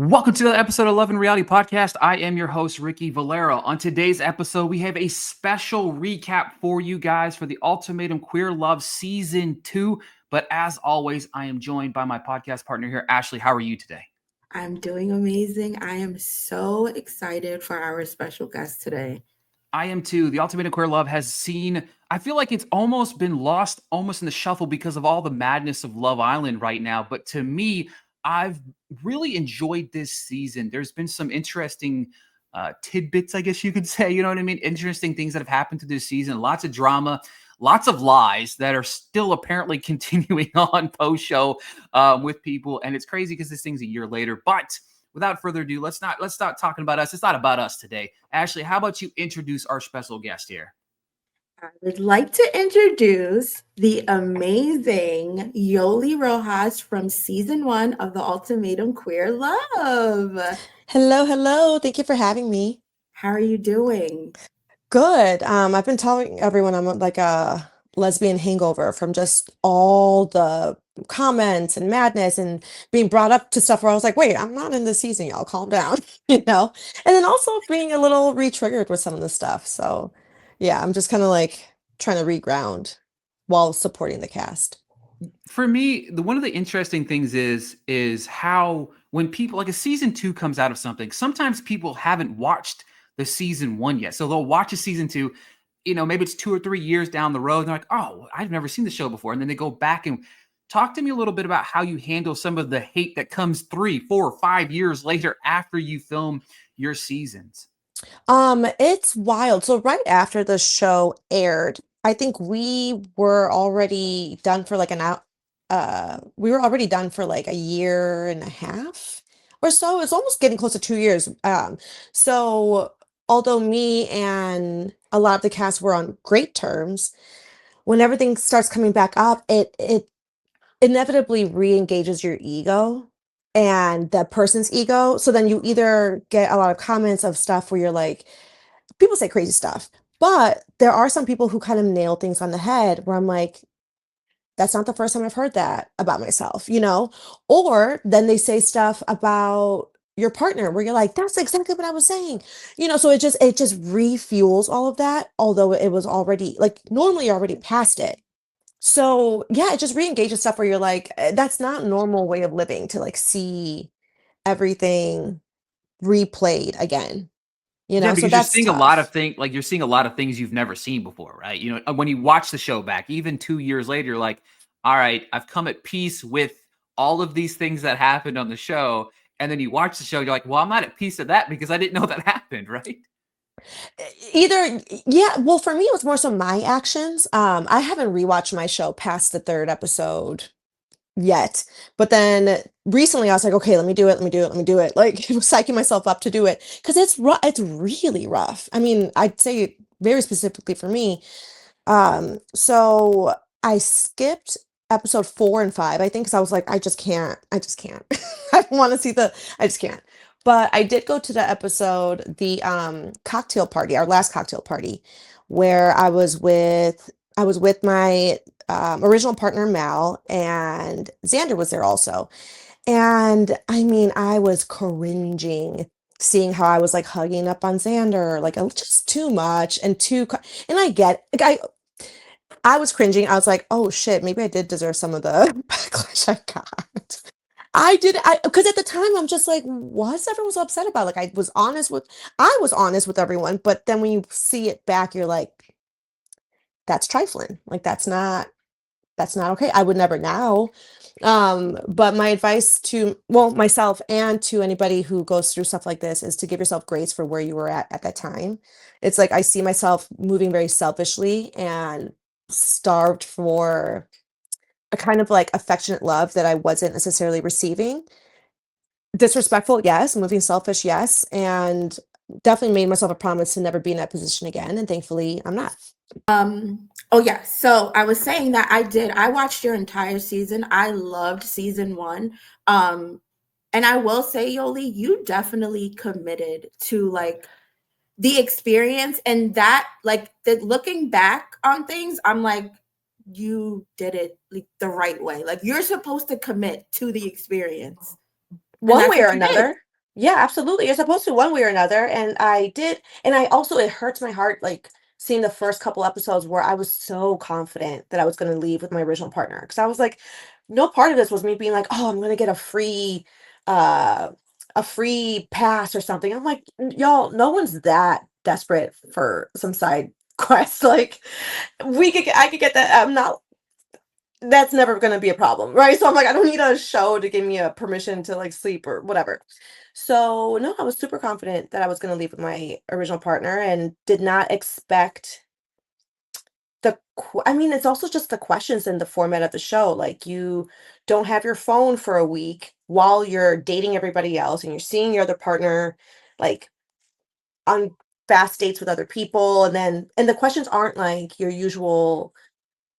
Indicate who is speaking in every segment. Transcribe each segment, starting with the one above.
Speaker 1: Welcome to the episode of Love and Reality Podcast. I am your host, Ricky Valero. On today's episode, we have a special recap for you guys for the Ultimatum Queer Love Season 2. But as always, I am joined by my podcast partner here, Ashley. How are you today?
Speaker 2: I'm doing amazing. I am so excited for our special guest today.
Speaker 1: I am too. The Ultimatum Queer Love has seen, I feel like it's almost been lost almost in the shuffle because of all the madness of Love Island right now. But to me, I've really enjoyed this season. There's been some interesting tidbits, I guess you could say, you know what I mean? Interesting things that have happened to this season. Lots of drama, lots of lies that are still apparently continuing on post-show with people. And it's crazy because this thing's a year later. But without further ado, let's start talking about us. It's not about us today. Ashley, how about you introduce our special guest here?
Speaker 2: I would like to introduce the amazing Yoly Rojas from season 1 of the Ultimatum Queer Love.
Speaker 3: Hello. Thank you for having me.
Speaker 2: How are you doing?
Speaker 3: Good. I've been telling everyone I'm like a lesbian hangover from just all the comments and madness and being brought up to stuff where I was like, wait, I'm not in this season, y'all, calm down, you know? And then also being a little re-triggered with some of the stuff. So yeah, I'm just kind of like trying to reground while supporting the cast.
Speaker 1: For me, one of the interesting things is how when people like a season 2 comes out of something, sometimes people haven't watched the season 1 yet. So they'll watch a season 2, maybe it's 2 or 3 years down the road. And they're like, oh, I've never seen the show before. And then they go back and talk to me a little bit about how you handle some of the hate that comes 3, 4, 5 years later after you film your seasons.
Speaker 3: It's wild. So right after the show aired, I think we were already done for like we were already done for like a year and a half or so. It's almost getting close to 2 years. So although me and a lot of the cast were on great terms, when everything starts coming back up, it inevitably re-engages your ego and the person's ego. So then you either get a lot of comments of stuff where you're like, people say crazy stuff, but there are some people who kind of nail things on the head where I'm like, that's not the first time I've heard that about myself, you know? Or then they say stuff about your partner where you're like, that's exactly what I was saying. So it just refuels all of that, although it was already like normally you're already past it. So yeah, it just re-engages stuff where you're like, that's not normal way of living to like see everything replayed again.
Speaker 1: Yeah,
Speaker 3: So
Speaker 1: because you're
Speaker 3: that's
Speaker 1: seeing a lot of
Speaker 3: tough.
Speaker 1: things, like you're seeing a lot of things you've never seen before, right? When you watch the show back, even 2 years later, you're like, all right, I've come at peace with all of these things that happened on the show. And then you watch the show, you're like, well, I'm not at peace with that because I didn't know that happened, right?
Speaker 3: Either, yeah, well, for me, it was more so my actions. I haven't rewatched my show past the third episode yet. But then recently I was like, okay, let me do it. Like psyching myself up to do it because it's really rough. I mean, I'd say very specifically for me. So I skipped episode 4 and 5, I think, because I was like, I just can't. I don't want to see I just can't. But I did go to the episode, the cocktail party, our last cocktail party, where I was with my original partner Mal, and Xander was there also. And I mean, I was cringing seeing how I was like hugging up on Xander, like just too much and and I was cringing. I was like, oh shit, maybe I did deserve some of the backlash I got. Because at the time I'm just like, what's everyone so upset about? Like I was honest with everyone, but then when you see it back, you're like, that's trifling. Like that's not okay. I would never now. But my advice to, well, myself and to anybody who goes through stuff like this is to give yourself grace for where you were at that time. It's like I see myself moving very selfishly and starved for a kind of like affectionate love that I wasn't necessarily receiving. Disrespectful, yes. Moving selfish, yes. And definitely made myself a promise to never be in that position again. And thankfully, I'm not.
Speaker 2: Oh yeah, so I was saying that I watched your entire season. I loved season 1. And I will say, Yoli, you definitely committed to like the experience, and that like looking back on things, I'm like, you did it like the right way. Like you're supposed to commit to the experience. And
Speaker 3: One
Speaker 2: that's
Speaker 3: way or
Speaker 2: what you did.
Speaker 3: another. Yeah, absolutely. You're supposed to one way or another. And I did. And I also, it hurts my heart, like seeing the first couple episodes where I was so confident that I was going to leave with my original partner. Cause I was like, no part of this was me being like, oh, I'm going to get uh, a free pass or something. I'm like, y'all, no one's that desperate for some side quest. Like I could get that. I'm not, that's never going to be a problem, right? So I'm like, I don't need a show to give me a permission to like sleep or whatever. So no, I was super confident that I was going to leave with my original partner and did not expect I mean, it's also just the questions and the format of the show. Like you don't have your phone for a week while you're dating everybody else and you're seeing your other partner like on fast dates with other people. And the questions aren't like your usual,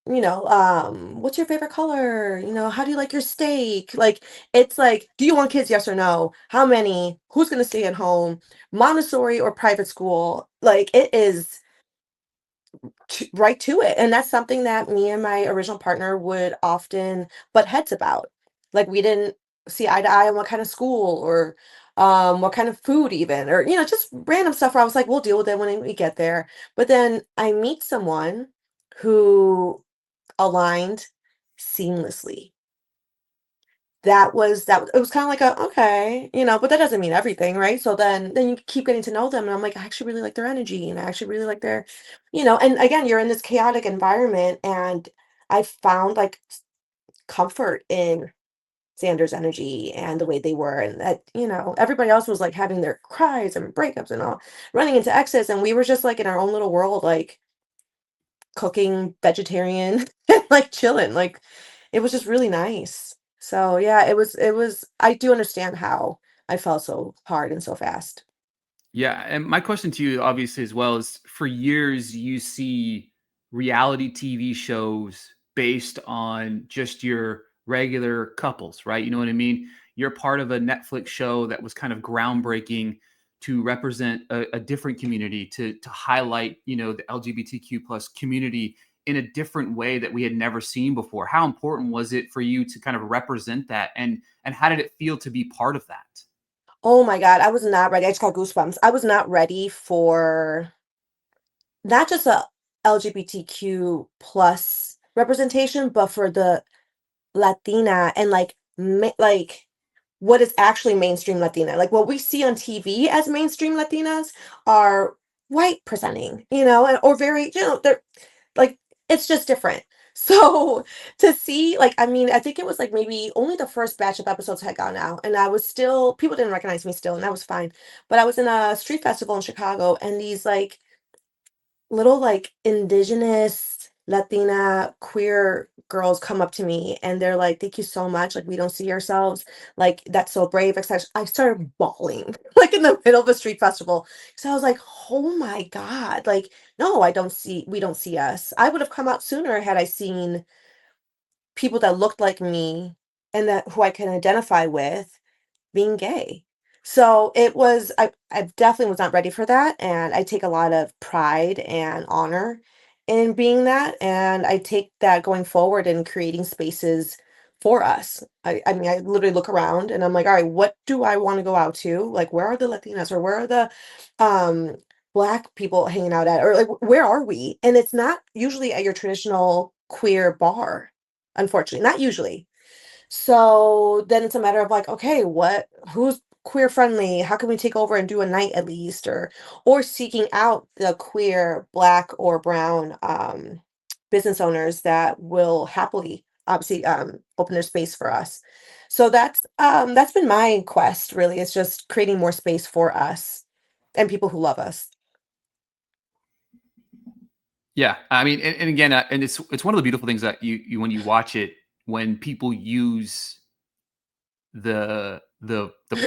Speaker 3: what's your favorite color? How do you like your steak? Like, it's like, do you want kids? Yes or no? How many? Who's going to stay at home? Montessori or private school? Like, it is right to it. And that's something that me and my original partner would often butt heads about. Like, we didn't see eye to eye on what kind of school or what kind of food even, or, just random stuff where I was like, we'll deal with it when we get there. But then I meet someone who aligned seamlessly. It was kind of like a okay, but that doesn't mean everything, right? So then you keep getting to know them and I'm like, I actually really like their energy and I actually really like their, and again, you're in this chaotic environment and I found like comfort in Xander's energy and the way they were and that, everybody else was like having their cries and breakups and all running into exes and we were just like in our own little world, like cooking vegetarian and like chilling. Like it was just really nice. So yeah, it was I do understand how I fell so hard and so fast.
Speaker 1: Yeah, and my question to you, obviously, as well, is for years you see reality TV shows based on just your regular couples, right? You know what I mean? You're part of a Netflix show that was kind of groundbreaking to represent a different community, to highlight, the LGBTQ plus community in a different way that we had never seen before. How important was it for you to kind of represent that, and how did it feel to be part of that?
Speaker 3: Oh my God, I was not ready. I just got goosebumps. I was not ready for not just a LGBTQ plus representation, but for the Latina and like what is actually mainstream Latina. Like what we see on TV as mainstream Latinas are white presenting, or very, they're like it's just different. So to see like I mean, I think it was like maybe only the first batch of episodes had gone out and I was still people didn't recognize me still and that was fine. But I was in a street festival in Chicago and these like little like indigenous Latina queer girls come up to me and they're like, thank you so much. Like, we don't see ourselves. Like, that's so brave. etc. I started bawling like in the middle of a street festival. So I was like, oh my God. Like, no, we don't see us. I would have come out sooner had I seen people that looked like me and that who I can identify with being gay. So I definitely was not ready for that. And I take a lot of pride and honor in being that. And I take that going forward and creating spaces for us. I mean, I literally look around and I'm like, all right, what do I want to go out to? Like, where are the Latinas or where are the um Black people hanging out at? Or like where are we? And it's not usually at your traditional queer bar, unfortunately. Not usually. So then it's a matter of like, okay, who's queer friendly? How can we take over and do a night at least, or seeking out the queer, Black or brown business owners that will happily obviously open their space for us. So that's been my quest really. It's just creating more space for us and people who love us.
Speaker 1: Yeah, I mean, and again, and it's one of the beautiful things that you when you watch it, when people use the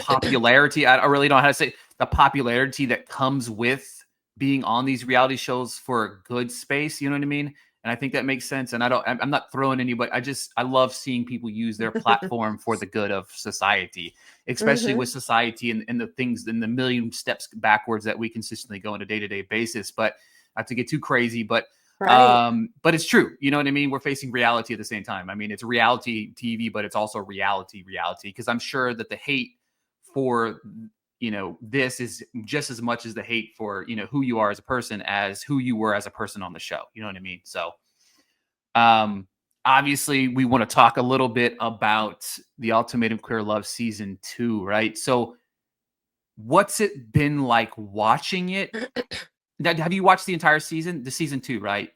Speaker 1: popularity. I really don't know how to say the popularity that comes with being on these reality shows for a good space. You know what I mean? And I think that makes sense. And I'm not throwing anybody. I love seeing people use their platform for the good of society, especially
Speaker 3: Hmm.
Speaker 1: with society and the things and the million steps backwards that we consistently go on a day to day basis. But not to get too crazy,
Speaker 3: Right.
Speaker 1: but it's true. You know what I mean? We're facing reality at the same time. I mean, it's reality TV, but it's also reality. Because I'm sure that the hate for this is just as much as the hate for, who you are as a person as who you were as a person on the show. You know what I mean? So, um, obviously, we want to talk a little bit about the Ultimatum Queer Love season 2, right? So, what's it been like watching it? Now, have you watched the entire season? The season 2, right?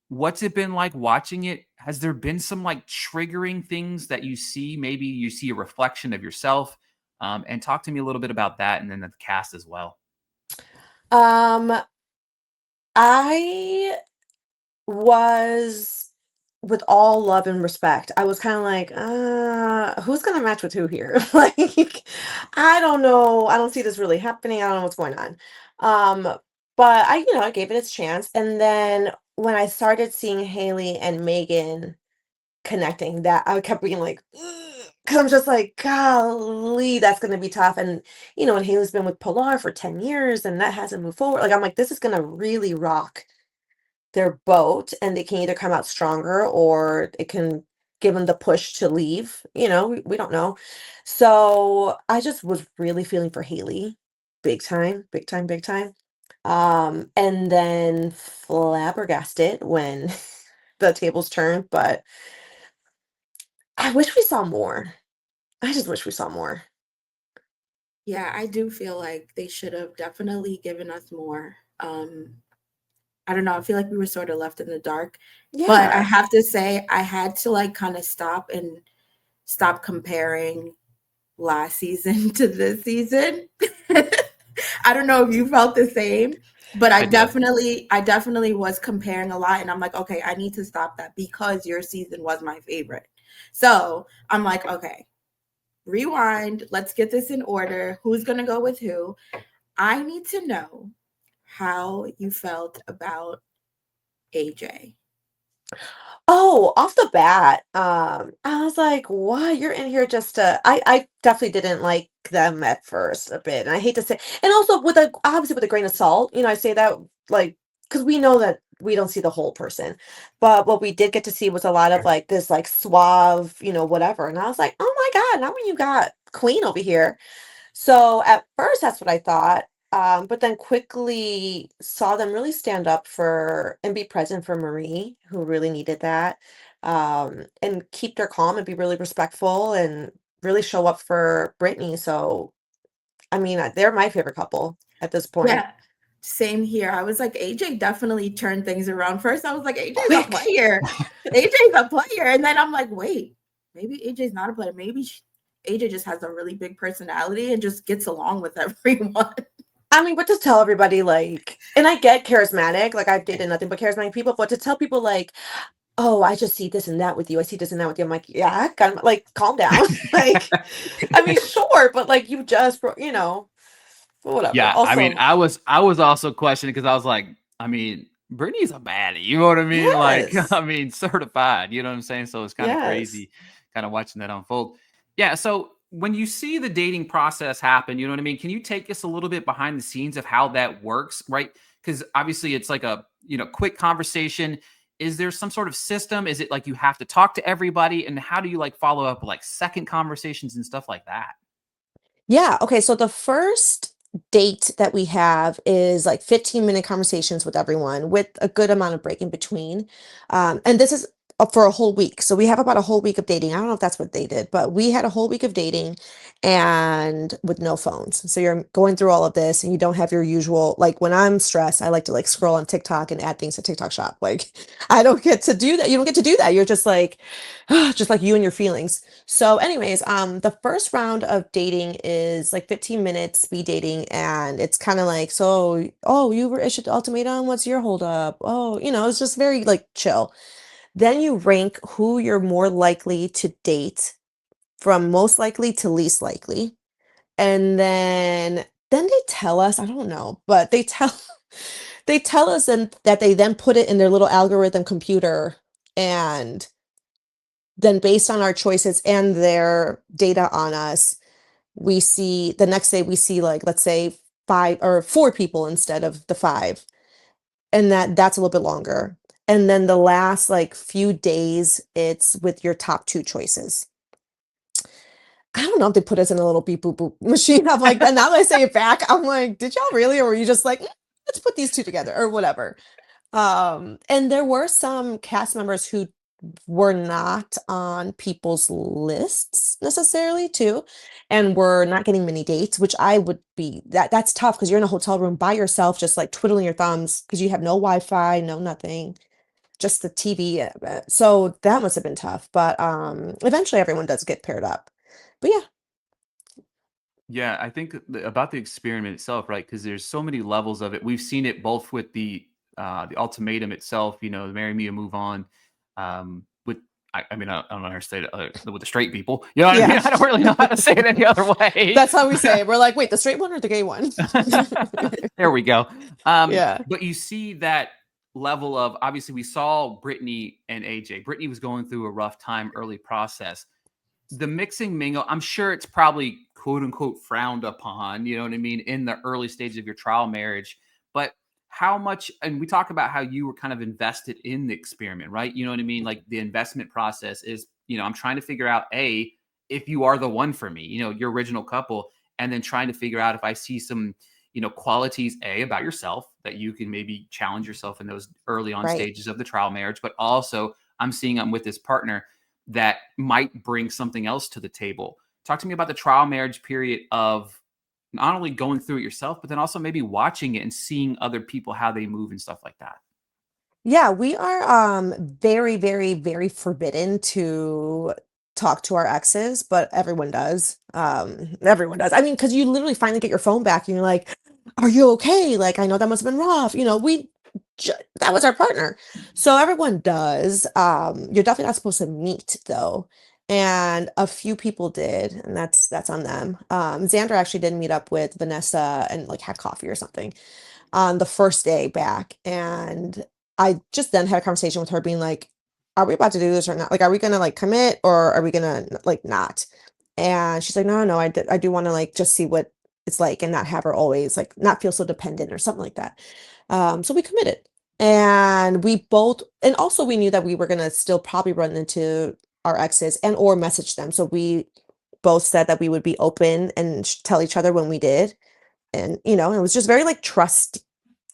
Speaker 1: What's it been like watching it? Has there been some like triggering things that you see? Maybe you see a reflection of yourself. And talk to me a little bit about that and then the cast as well.
Speaker 3: Um, I was with all love and respect, I was kinda like, who's gonna match with who here?" Like, I don't know. I don't see this really happening. I don't know what's going on. Um, but I gave it its chance, and then when I started seeing Haley and Megan connecting, that I kept being like, because I'm just like, "Golly, that's gonna be tough," and Haley's been with Pilar for 10 years, and that hasn't moved forward. Like, I'm like, "This is gonna really rock their boat, and they can either come out stronger or it can give them the push to leave. We don't know." So I just was really feeling for Haley, big time, big time, big time. And then flabbergasted when the tables turned, but I wish we saw more. I just wish we saw more.
Speaker 2: Yeah, I do feel like they should have definitely given us more. I don't know, I feel like we were sort of left in the dark. But I
Speaker 3: Yeah.
Speaker 2: have to say, I had to like kind of stop and stop comparing last season to this season. I don't know if you felt the same, but I
Speaker 1: I did.
Speaker 2: definitely was comparing a lot, and I'm like, okay, I need to stop that because your season was my favorite. So I'm like, okay, rewind, let's get this in order. Who's gonna go with who? I need to know how you felt about AJ.
Speaker 3: Oh, off the bat, I was like, "What? You're in here just to—" I definitely didn't like them at first a bit, and I hate to say, and also obviously with a grain of salt, I say that like because we know that we don't see the whole person, but what we did get to see was a lot of like this like suave, whatever, and I was like, "Oh my God, now when you got Queen over here." So at first, that's what I thought. But then quickly saw them really stand up for and be present for Marie, who really needed that, and keep their calm and be really respectful and really show up for Brittany. So, I mean, they're my favorite couple at this point.
Speaker 2: Yeah, same here. I was like, AJ definitely turned things around. First, I was like, AJ's a
Speaker 3: Quick.
Speaker 2: player. AJ's a player. And then I'm like, wait, maybe AJ's not a player. Maybe AJ just has a really big personality and just gets along with everyone.
Speaker 3: I mean, but to tell everybody, like, and I get charismatic, like, I've dated nothing but charismatic people, but to tell people, like, "Oh, I just see this and that with you. I see this and that with you." I'm like, "Yeah, kind of like calm down." Like, I mean, sure, but like you just, whatever.
Speaker 1: Yeah, I mean,
Speaker 3: Also,
Speaker 1: I was also questioning because I was like, I mean, Brittany's a baddie, you know what I mean? Like,
Speaker 3: yes,
Speaker 1: I mean, certified, you know what I'm saying? So it's kind of
Speaker 3: yes.
Speaker 1: crazy kind of watching that unfold. Yeah, so when you see the dating process happen, you know what I mean? Can you take us a little bit behind the scenes of how that works, right? Because obviously it's like a, quick conversation. Is there some sort of system? Is it like you have to talk to everybody? And how do you like follow up with like second conversations and stuff like that?
Speaker 3: Yeah, okay, so the first date that we have is like 15-minute conversations with everyone with a good amount of break in between. And this is for a whole week. So we have about a whole week of dating. I don't know if that's what they did, but we had a whole week of dating and with no phones. So you're going through all of this and you don't have your usual, like when I'm stressed, I like to like scroll on TikTok and add things to TikTok shop. Like I don't get to do that. You don't get to do that. You're just like, just like you and your feelings. So, anyways, the first round of dating is like 15 minutes speed dating, and it's kind of like, so, oh, you were issued the ultimatum. What's your holdup? Oh, it's just very like chill. Then you rank who you're more likely to date from most likely to least likely, and then they tell us, I don't know, but they tell they tell us and that they then put it in their little algorithm computer and then based on our choices and their data on us, we see the next day we see like let's say 5 or 4 people instead of the 5, and that's a little bit longer. And then the last like few days, it's with your top 2 choices. I don't know if they put us in a little beep boop boop machine. I'm like, and now that I say it back, I'm like, did y'all really, or were you just like, let's put these two together or whatever? And there were some cast members who were not on people's lists necessarily too, and were not getting many dates, which I would be that's tough because you're in a hotel room by yourself, just like twiddling your thumbs because you have no Wi-Fi, no nothing, just the TV. So that must have been tough. But eventually everyone does get paired up. But yeah,
Speaker 1: Yeah, I think about the experiment itself, right? Because there's so many levels of it. We've seen it both with the ultimatum itself, you know, marry me or move on. With I mean, I don't know how to say it with the straight people. You know what I
Speaker 3: yeah.
Speaker 1: mean? I don't really know how to say it any other way.
Speaker 3: That's how we say it. We're like, wait, the straight one or the gay one?
Speaker 1: There we go.
Speaker 3: Yeah.
Speaker 1: But you see that level of obviously we saw Brittany and AJ. Brittany was going through a rough time early process. The mixing mingle, I'm sure it's probably quote unquote frowned upon, you know what I mean, in the early stage of your trial marriage. But how much, and we talk about how you were kind of invested in the experiment, right? You know what I mean? Like the investment process is, you know, I'm trying to figure out if you are the one for me, you know, your original couple, and then trying to figure out if I see some, you know, qualities about yourself that you can maybe challenge yourself in those early on
Speaker 3: Right.
Speaker 1: stages of the trial marriage, but also I'm seeing I'm with this partner that might bring something else to the table. Talk to me about the trial marriage period of not only going through it yourself, but then also maybe watching it and seeing other people, how they move and stuff like that.
Speaker 3: Yeah, we are very, very, very forbidden to talk to our exes, but everyone does. Everyone does. I mean, because you literally finally get your phone back and you're like, are you okay? Like, I know that must have been rough. You know, that was our partner. So everyone does. You're definitely not supposed to meet though. And a few people did, and that's on them. Xander actually did meet up with Vanessa and like had coffee or something on the first day back. And I just then had a conversation with her being like, are we about to do this or not? Like, are we gonna like commit or are we gonna like not? And she's like, no, no, I do want to like just see what it's like and not have her always like not feel so dependent or something like that. So we committed. And we both, and also we knew that we were gonna still probably run into our exes and or message them. So we both said that we would be open and tell each other when we did. And, you know, it was just very like trust.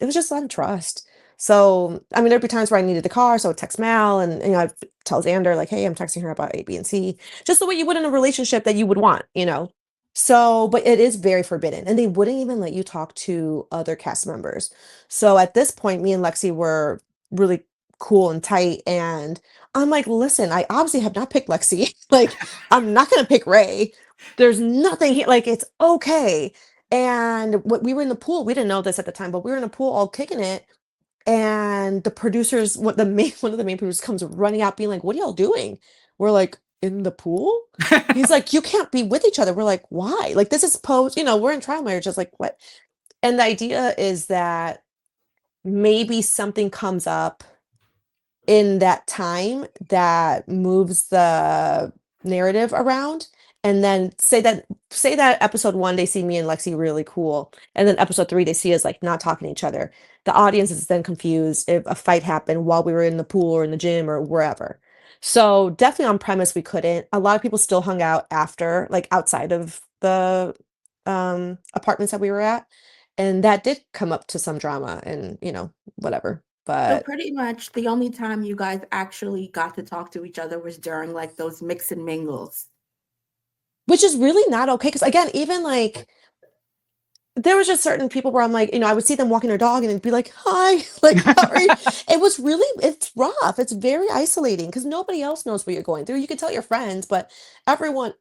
Speaker 3: It was just on trust. So, I mean, there'd be times where I needed the car, so I would text Mal and, you know, I'd tell Xander, like, hey, I'm texting her about A, B, and C, just the way you would in a relationship that you would want, you know? So, but it is very forbidden. And they wouldn't even let you talk to other cast members. So at this point, me and Lexi were really cool and tight. And I'm like, listen, I obviously have not picked Lexi. Like, I'm not going to pick Ray. There's nothing here. Like, it's okay. And what we were in the pool, we didn't know this at the time, but we were in a pool all kicking it. And the producers, one of the main producers comes running out, being like, "What are y'all doing?" We're like, "In the pool." He's like, "You can't be with each other." We're like, "Why?" Like this is post, you know, we're in trial marriage. Just like what? And the idea is that maybe something comes up in that time that moves the narrative around. And then say that episode 1 they see me and Lexi really cool, and then episode 3 they see us like not talking to each other. The audience is then confused if a fight happened while we were in the pool or in the gym or wherever. So definitely on premise we couldn't. A lot of people still hung out after, like outside of the apartments that we were at, and that did come up to some drama and you know whatever.
Speaker 2: So
Speaker 3: But
Speaker 2: pretty much the only time you guys actually got to talk to each other was during like those mix and mingles.
Speaker 3: which is really not okay, because again, even like there was just certain people where I'm like, you know, I would see them walking their dog and it'd be like, "Hi," like, "How are you?" It was really, it's rough. It's very isolating because nobody else knows what you're going through. You can tell your friends, but everyone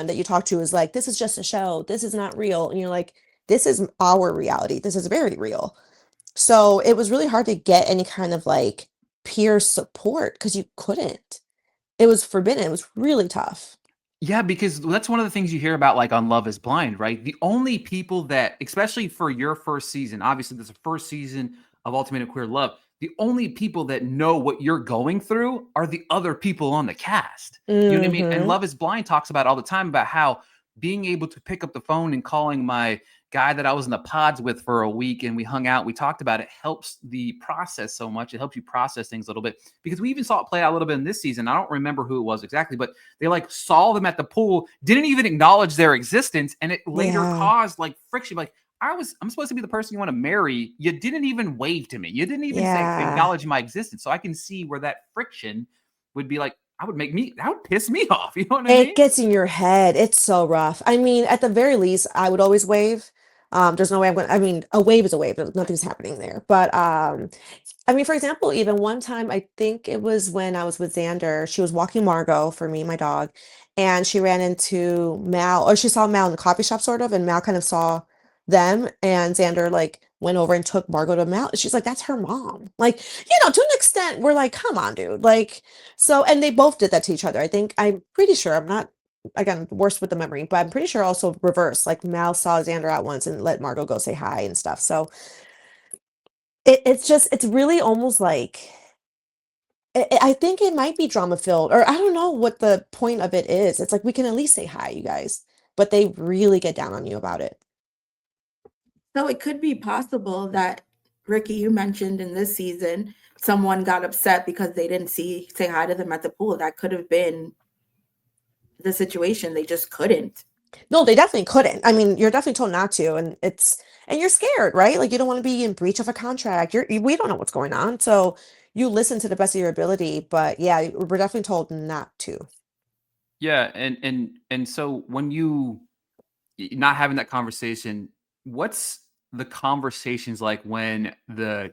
Speaker 3: that you talk to is like, "This is just a show. This is not real." And you're like, "This is our reality. This is very real." So it was really hard to get any kind of like peer support because you couldn't. It was forbidden. It was really tough.
Speaker 1: Yeah, because that's one of the things you hear about like on Love is Blind, right? The only people that, especially for your first season, obviously there's a first season of Ultimatum Queer Love. The only people that know what you're going through are the other people on the cast. You know what I mean? And
Speaker 3: Mhm.
Speaker 1: Love is Blind talks about all the time about how being able to pick up the phone and calling my guy that I was in the pods with for a week and we hung out, we talked about it, helps the process so much. It helps you process things a little bit because we even saw it play out a little bit in this season. I don't remember who it was exactly, but they like saw them at the pool, didn't even acknowledge their existence. And it later
Speaker 3: Yeah.
Speaker 1: caused like friction. Like, I'm supposed to be the person you want to marry. You didn't even wave to me. You didn't even say
Speaker 3: Yeah.
Speaker 1: acknowledge my existence. So I can see where that friction would be like, that would piss me off. You know what I
Speaker 3: It
Speaker 1: mean?
Speaker 3: gets in your head. It's so rough. I mean, at the very least, I would always wave. There's no way I'm going to, I mean, a wave is a wave. Nothing's happening there. But I mean, for example, even one time, I think it was when I was with Xander, she was walking Margot for me, my dog, and she ran into Mal, or she saw Mal in the coffee shop, sort of, and Mal kind of saw them, and Xander like went over and took Margot to Mal. She's like, that's her mom. Like, to an extent, we're like, come on, dude. Like, so, and they both did that to each other. I'm pretty sure, I'm not, again, worse with the memory, but I'm pretty sure also reverse. Like Mal saw Xander out once and let Margot go say hi and stuff. So it's really almost like, I think it might be drama filled, or I don't know what the point of it is. It's like we can at least say hi, you guys, but they really get down on you about it.
Speaker 2: So it could be possible that, Ricky, you mentioned in this season, someone got upset because they didn't say hi to them at the pool. That could have been the situation. They just couldn't.
Speaker 3: No, they definitely couldn't. I mean, you're definitely told not to, and you're scared, right? Like you don't want to be in breach of a contract. We don't know what's going on, so you listen to the best of your ability. But yeah, we're definitely told not to.
Speaker 1: Yeah, and so when you not having that conversation, what's the conversations like when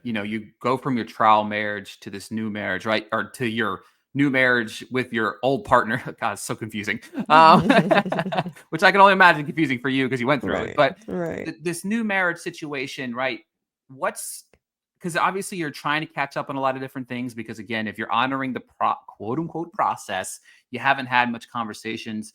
Speaker 1: you go from your trial marriage to this new marriage, right? Or to your new marriage with your old partner. God, it's so confusing. Which I can only imagine confusing for you because you went through it.
Speaker 3: Right,
Speaker 1: But
Speaker 3: right.
Speaker 1: this new marriage situation, right? What's because obviously you're trying to catch up on a lot of different things because again, if you're honoring the quote unquote process, you haven't had much conversations.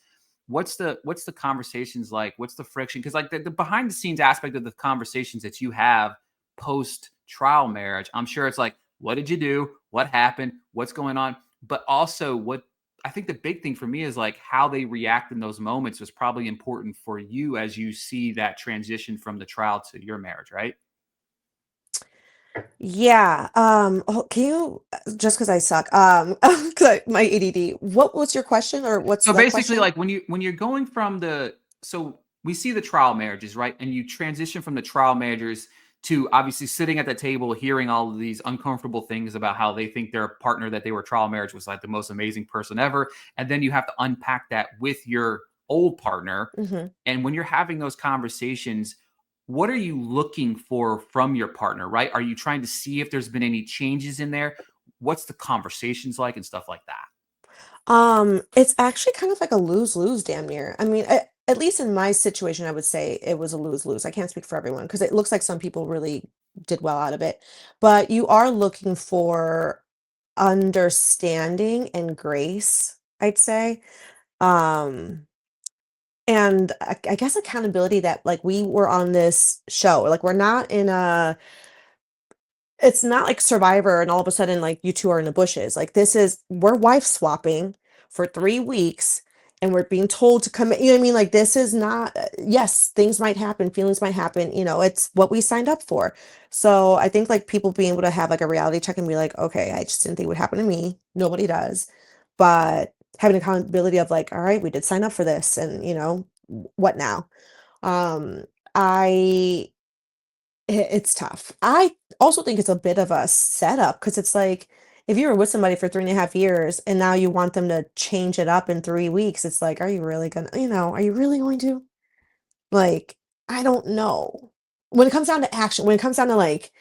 Speaker 1: What's the conversations like? What's the friction? Because like the behind the scenes aspect of the conversations that you have post trial marriage, I'm sure it's like, what did you do? What happened? What's going on? But also what I think the big thing for me is like how they react in those moments was probably important for you as you see that transition from the trial to your marriage, right?
Speaker 3: Yeah. Can you just because I suck, 'cause my ADD. What was your question, or what's
Speaker 1: So
Speaker 3: the
Speaker 1: basically,
Speaker 3: question?
Speaker 1: like when you're going from so we see the trial marriages, right? And you transition from the trial marriages to obviously sitting at the table, hearing all of these uncomfortable things about how they think their partner that they were trial marriage was like the most amazing person ever. And then you have to unpack that with your old partner.
Speaker 3: Hmm.
Speaker 1: And when you're having those conversations, what are you looking for from your partner, right? Are you trying to see if there's been any changes in there? What's the conversations like and stuff like that?
Speaker 3: It's actually kind of like a lose-lose damn near. I mean, at least in my situation, I would say it was a lose-lose. I can't speak for everyone because it looks like some people really did well out of it. But you are looking for understanding and grace, I'd say. Um, and I guess accountability that like we were on this show. Like we're not in a it's not like Survivor and all of a sudden, like, you 2 are in the bushes. Like, we're wife swapping for 3 weeks, and we're being told to come you know what I mean? Like, this is not yes, things might happen, feelings might happen, it's what we signed up for. So, I think, like, people being able to have, like, a reality check and be like, "Okay, I just didn't think it would happen to me. Nobody does." But having accountability of, like, "Alright, we did sign up for this, and, what now?" Um, I it's tough. I also think it's a bit of a setup because it's like if you were with somebody for 3.5 years and now you want them to change it up in 3 weeks, it's like, are you really gonna, are you really going to? Like, I don't know. When it comes down to action, when it comes down to like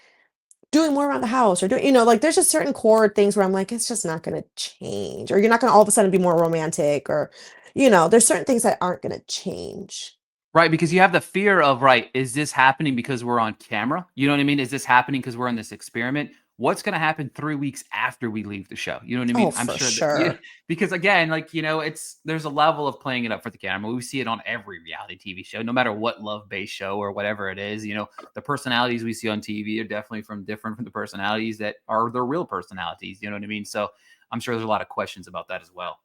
Speaker 3: doing more around the house or doing, like there's just certain core things where I'm like, it's just not gonna change, or you're not gonna all of a sudden be more romantic, or there's certain things that aren't gonna change.
Speaker 1: Right, because you have the fear of, right, is this happening because we're on camera? You know what I mean? Is this happening because we're in this experiment? What's going to happen 3 weeks after we leave the show? You know what I
Speaker 3: Oh,
Speaker 1: mean? I'm
Speaker 3: for
Speaker 1: sure that you
Speaker 3: sure.
Speaker 1: because again, like, there's a level of playing it up for the camera. We see it on every reality TV show, no matter what love-based show or whatever it is, the personalities we see on TV are definitely different from the personalities that are their real personalities, you know what I mean? So, I'm sure there's a lot of questions about that as well.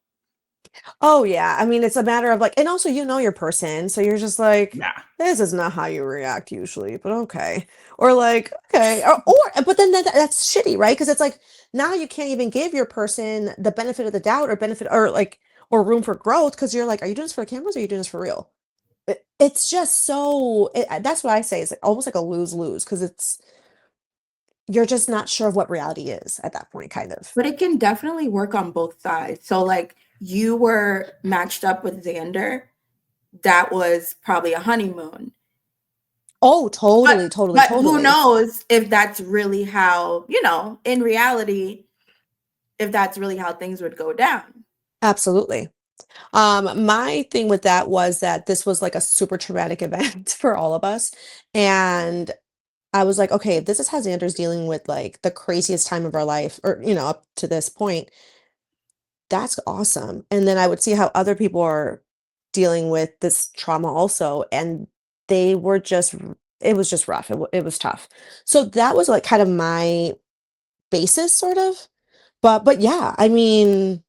Speaker 3: Oh, yeah. I mean, it's a matter of like, and also you know your person, so you're just like,
Speaker 1: Yeah.
Speaker 3: this is not how you react usually, but okay. Or like, okay, but then that's shitty, right? Because it's like now you can't even give your person the benefit of the doubt or benefit or like or room for growth because you're like, are you doing this for the cameras or are you doing this for real? It's just so that's what I say. It's like almost like a lose lose because it's you're just not sure of what reality is at that point, kind of.
Speaker 2: But it can definitely work on both sides. So like you were matched up with Xander, that was probably a honeymoon.
Speaker 3: Oh,
Speaker 2: But
Speaker 3: totally, totally,
Speaker 2: but who
Speaker 3: totally.
Speaker 2: knows if that's really how, in reality, if that's really how things would go down.
Speaker 3: Absolutely. My thing with that was that this was like a super traumatic event for all of us. And I was like, okay, if this is how Xander's dealing with like the craziest time of our life, or, up to this point, that's awesome. And then I would see how other people are dealing with this trauma also. And they were just, it was just rough. It was tough. So that was like kind of my basis, sort of. But yeah, I mean,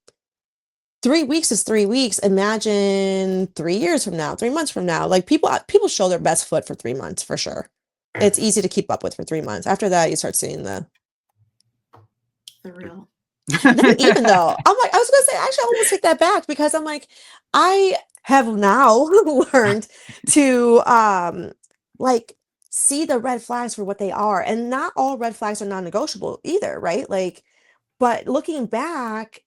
Speaker 3: 3 weeks is 3 weeks. Imagine 3 years from now, 3 months from now. Like people show their best foot for 3 months for sure. It's easy to keep up with for 3 months. After that, you start seeing the
Speaker 2: The real.
Speaker 3: not even though. I'm like, I was gonna say, actually, I almost take that back because I'm like, I have now learned to like see the red flags for what they are. And not all red flags are non-negotiable either, right? Like, but looking back,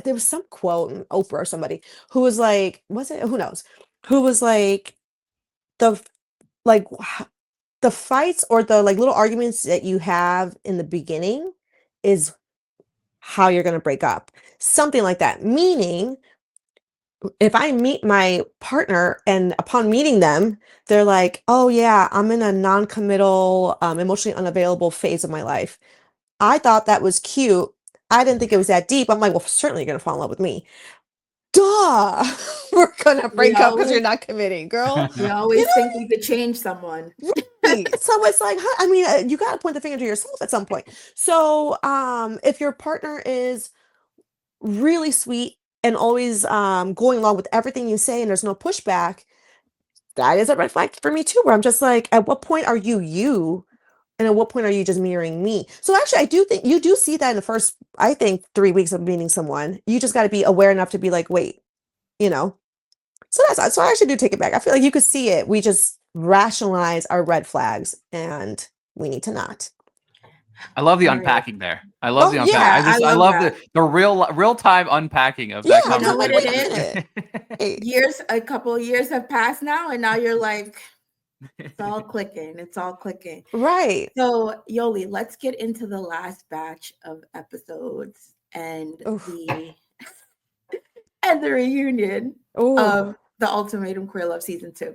Speaker 3: there was some quote, Oprah or somebody, who was like, was it? Who knows? Who was like, the like the fights or the like little arguments that you have in the beginning is how you're gonna break up. Something like that. Meaning, if I meet my partner and upon meeting them, they're like, "Oh yeah, I'm in a non-committal, emotionally unavailable phase of my life." I thought that was cute. I didn't think it was that deep. I'm like, "Well, certainly you're gonna fall in love with me." Duh! We're gonna
Speaker 2: We
Speaker 3: break up because you're
Speaker 2: always
Speaker 3: not committing, girl.
Speaker 2: we
Speaker 3: You
Speaker 2: always
Speaker 3: know
Speaker 2: think we could change someone.
Speaker 3: Right. So it's like, huh, I mean, you got to point the finger to yourself at some point. So, if your partner is really sweet and always going along with everything you say and there's no pushback, that is a red flag for me too, where I'm just like, at what point are you you? And at what point are you just mirroring me? So actually, I do think you do see that in the first, I think, 3 weeks of meeting someone. You just got to be aware enough to be like, wait, you know. So I actually do take it back. I feel like you could see it. We just rationalize our red flags, and we need to not.
Speaker 1: I love the
Speaker 2: All right.
Speaker 1: unpacking there. I love
Speaker 3: Oh
Speaker 1: the unpack.
Speaker 2: Yeah, I
Speaker 1: I
Speaker 2: love
Speaker 1: love
Speaker 2: that.
Speaker 1: the real time unpacking of
Speaker 3: Yeah,
Speaker 1: that
Speaker 2: You
Speaker 3: because
Speaker 2: know
Speaker 3: I'm
Speaker 2: what
Speaker 3: like,
Speaker 2: it
Speaker 3: wait a
Speaker 2: is?
Speaker 3: minute. Hey,
Speaker 2: A couple of years have passed now, and now you're like, it's all clicking. It's all clicking.
Speaker 3: right.
Speaker 2: So, Yoli, let's get into the last batch of episodes and
Speaker 3: Oof.
Speaker 2: the reunion
Speaker 3: Ooh.
Speaker 2: of the Ultimatum Queer Love season 2.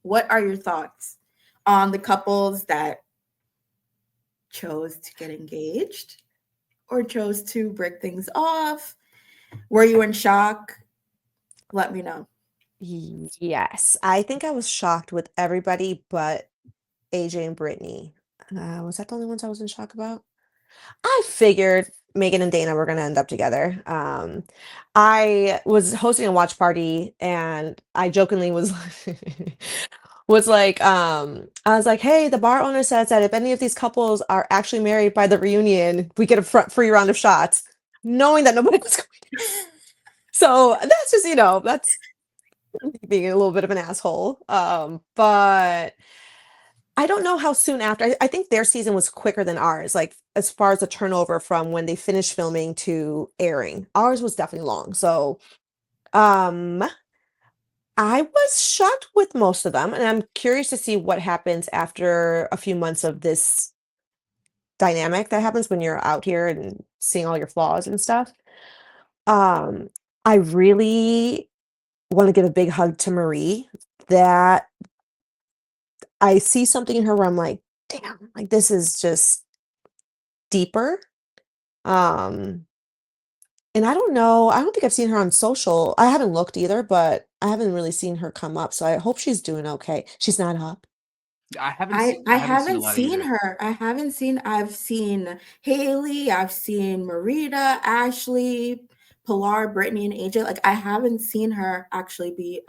Speaker 2: What are your thoughts on the couples that chose to get engaged or chose to break things off? Were you in shock? Let me know.
Speaker 3: Yes, I think I was shocked with everybody but AJ and Brittany. Was that the only ones I was in shock about? I figured Megan and Dana were gonna end up together. I was hosting a watch party and I jokingly was was like, I was like, hey, the bar owner says that if any of these couples are actually married by the reunion, we get a free round of shots, knowing that nobody was going to. So that's just, that's being a little bit of an asshole. But I don't know how soon after. I think their season was quicker than ours, like as far as the turnover from when they finished filming to airing. Ours was definitely long. So um I was shocked with most of them, and I'm curious to see what happens after a few months of this dynamic that happens when you're out here and seeing all your flaws and stuff. Um, I really want to give a big hug to Marie. That I see something in her where I'm like, damn, like this is just deeper. Um, and I don't know, I don't think I've seen her on social. I haven't looked either, but I haven't really seen her come up. So I hope she's doing okay. She's not up.
Speaker 2: I
Speaker 1: I haven't seen a
Speaker 2: haven't
Speaker 1: lot
Speaker 2: seen
Speaker 1: either.
Speaker 2: her. I've seen Haley, I've seen Marita, Ashley, Pilar, Brittany, and AJ, like I haven't seen her actually be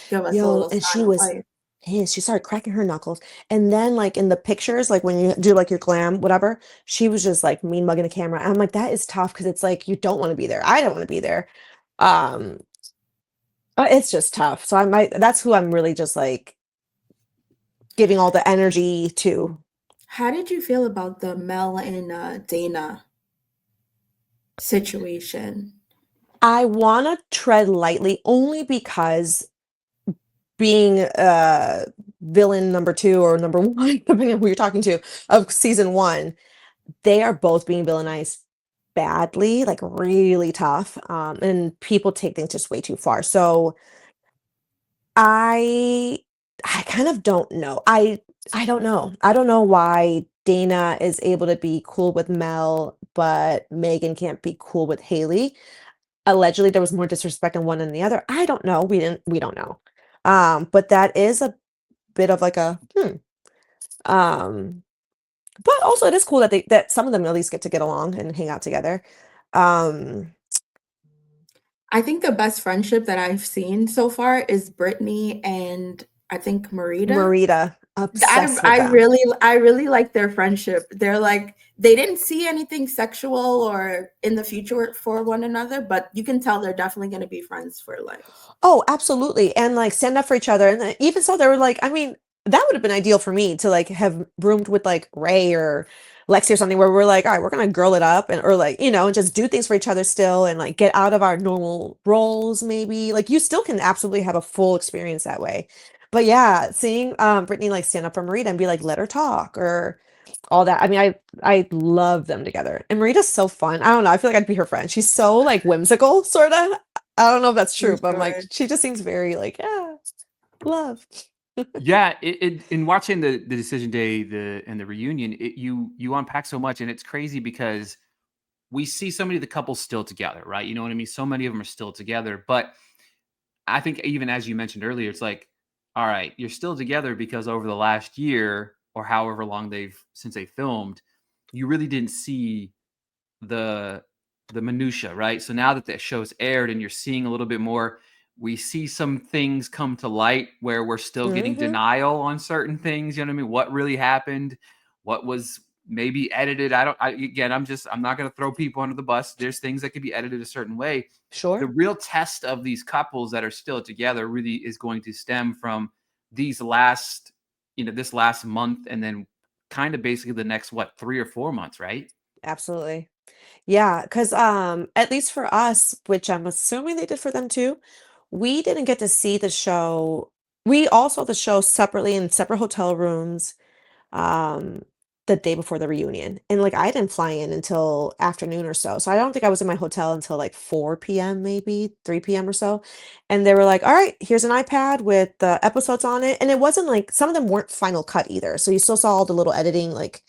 Speaker 2: give us a
Speaker 3: Yo,
Speaker 2: little
Speaker 3: and
Speaker 2: sign
Speaker 3: she
Speaker 2: of
Speaker 3: was
Speaker 2: life.
Speaker 3: pissed. She started cracking her knuckles. And then like in the pictures, like when you do like your glam, whatever, she was just like mean mugging the camera. I'm like, that is tough because it's like you don't want to be there. I don't want to be there. Um, it's just tough. So I might that's who I'm really just like giving all the energy to.
Speaker 2: How did you feel about the Mel and Dana situation?
Speaker 3: I wanna tread lightly only because being villain number two or number one, depending on who you're talking to, of season one, they are both being villainized badly, like really tough. And people take things just way too far. So I I kind of don't know. I don't know. I don't know why Dana is able to be cool with Mel, but Megan can't be cool with Haley. Allegedly, there was more disrespect in one than the other. I don't know. We don't know. But that is a bit of like a Um, but also it is cool that that some of them at least get to get along and hang out together. Um,
Speaker 2: I think the best friendship that I've seen so far is Brittany and I think Marita.
Speaker 3: Marita,
Speaker 2: I
Speaker 3: obsessed with
Speaker 2: I
Speaker 3: them.
Speaker 2: really I really like their friendship. They're like they didn't see anything sexual or in the future for one another, but you can tell they're definitely going to be friends for life.
Speaker 3: Oh, absolutely. And like stand up for each other. And even so, they were like, I mean, that would have been ideal for me to like have roomed with like Ray or Lexi or something where we're like, all right, we're gonna girl it up and or like, and just do things for each other still and like get out of our normal roles, maybe. Like you still can absolutely have a full experience that way. But yeah, seeing Brittany like stand up for Marita and be like, let her talk or all that. I mean, I love them together. And Marita's so fun. I don't know. I feel like I'd be her friend. She's so like whimsical, sort of. I don't know if that's
Speaker 2: For
Speaker 3: true, but I'm like,
Speaker 2: sure.
Speaker 3: she just seems very like, yeah, love.
Speaker 1: Yeah, in watching the decision day, and the reunion, you unpack so much, and it's crazy because we see so many of the couples still together, right? You know what I mean? So many of them are still together, but I think even as you mentioned earlier, it's like, all right, you're still together because over the last year or however long they've since they filmed, you really didn't see the minutia, right? So now that the show's aired and you're seeing a little bit more, we see some things come to light where we're still getting
Speaker 3: Hmm.
Speaker 1: denial on certain things. You know what I mean? What really happened? What was maybe edited? Again, I'm not going to throw people under the bus. There's things that could be edited a certain way. The
Speaker 3: Sure.
Speaker 1: real test of these couples that are still together really is going to stem from these last, this last month and then kind of basically the next, what, 3 or 4 months, right?
Speaker 3: Absolutely. Yeah, because at least for us, which I'm assuming they did for them too, we didn't get to see the show. We all saw the show separately in separate hotel rooms. um, the day before the reunion. And like I didn't fly in until afternoon or so. So I don't think I was in my hotel until like 4 p.m., maybe 3 p.m. or so. And they were like, all right, here's an iPad with the episodes on it. And it wasn't like some of them weren't final cut either. So you still saw all the little editing, like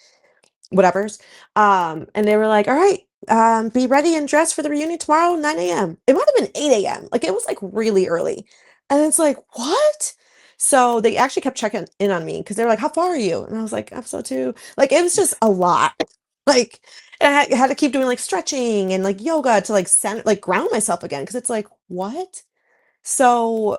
Speaker 3: whatevers. And they were like, all right, be ready and dressed for the reunion tomorrow, 9 a.m. It might have been 8 a.m. Like it was like really early. And it's like, what? So they actually kept checking in on me because they were like, how far are you? And I was like, episode two. Like it was just a lot. Like and I had to keep doing like stretching and like yoga to like like ground myself again. Cause it's like, what? So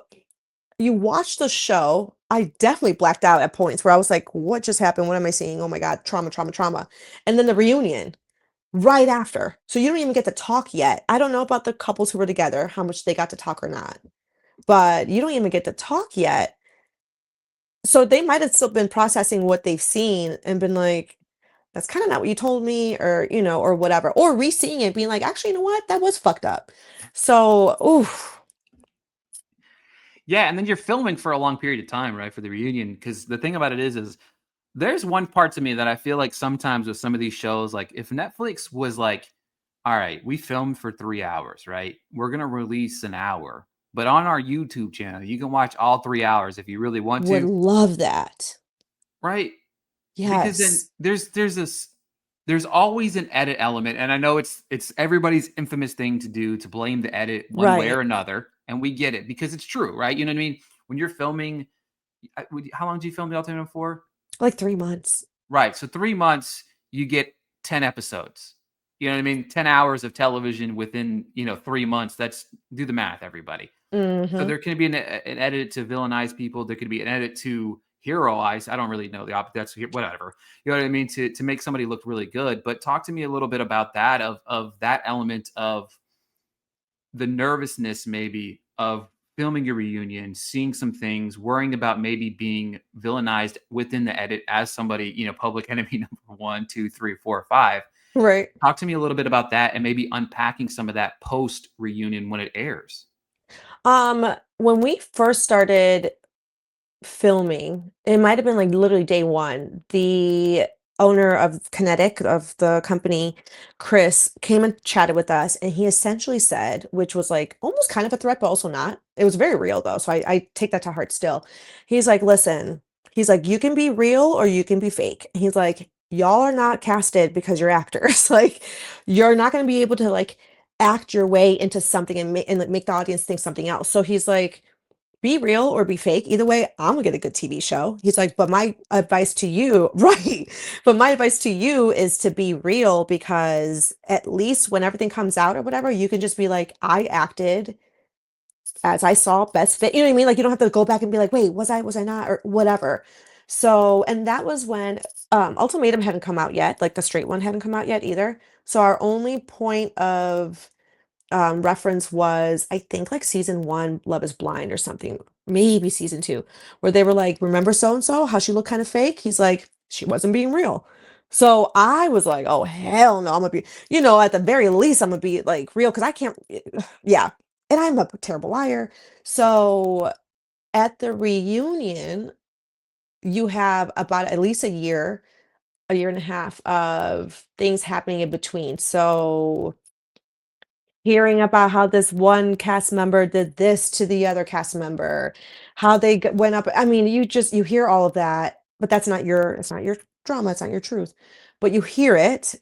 Speaker 3: you watch the show. I definitely blacked out at points where I was like, what just happened? What am I seeing? Oh my God, trauma, trauma, trauma. And then the reunion right after. So you don't even get to talk yet. I don't know about the couples who were together, how much they got to talk or not, but you don't even get to talk yet. So they might have still been processing what they've seen and been like, that's kind of not what you told me, or, or whatever, or re-seeing it, being like, actually, you know what? That was fucked up. So, oof,
Speaker 1: Yeah, and then you're filming for a long period of time, right, for the reunion. Because the thing about it is there's one part to me that I feel like sometimes with some of these shows, like if Netflix was like, all right, we filmed for 3 hours, right? We're gonna release an hour, but on our YouTube channel, you can watch all 3 hours if you really want
Speaker 3: would
Speaker 1: to,
Speaker 3: love that.
Speaker 1: right? Because then
Speaker 3: Yes.
Speaker 1: there's always an edit element, and I know it's everybody's infamous thing to do to blame the edit one way or
Speaker 3: Right.
Speaker 1: another, and we get it because it's true, right? You know what I mean? When you're filming, how long did you film the Ultimatum for?
Speaker 3: Like 3 months.
Speaker 1: Right. So 3 months, you get 10 episodes. You know what I mean? 10 hours of television within, 3 months. That's do the math, everybody. So
Speaker 3: Mhm.
Speaker 1: there can be an edit to villainize people. There could be an edit to heroize. I don't really know the opposite. That's whatever. You know what I mean? To make somebody look really good. But talk to me a little bit about that of that element of the nervousness maybe of filming your reunion, seeing some things, worrying about maybe being villainized within the edit as somebody, public enemy number one, two, three, four, five.
Speaker 3: Right.
Speaker 1: Talk to me a little bit about that and maybe unpacking some of that post reunion when it airs.
Speaker 3: When we first started filming, it might have been, like, literally day 1. The owner of Kinetic, of the company, Chris, came and chatted with us, and he essentially said, which was, like, almost kind of a threat, but also not. It was very real, though, so I take that to heart still. He's like, "Listen," he's like, "You can be real or you can be fake." He's like, "Y'all are not casted because you're actors." Like, "You're not gonna be able to, like, act your way into something and, like, make the audience think something else." So he's like, be real or be fake. Either way, I'm gonna get a good TV show. He's like, but my advice to you, right? But my advice to you is to be real because at least when everything comes out or whatever, you can just be like, I acted as I saw best fit. You know what I mean? Like you don't have to go back and be like, wait, was I not, or whatever. So, and that was when Ultimatum hadn't come out yet, like the straight one hadn't come out yet either. So our only point of reference was, I think, like season 1, Love is Blind or something, maybe season 2, where they were like, "Remember so and so, how she looked kind of fake?" He's like, "She wasn't being real." So I was like, "Oh hell no, I'm gonna be, at the very least, I'm gonna be like real because I can't." Yeah, and I'm a terrible liar. So at the reunion, you have about at least a year and a half of things happening in between. So hearing about how this one cast member did this to the other cast member, how they went up. I mean, you hear all of that, but it's not your drama, it's not your truth. But you hear it,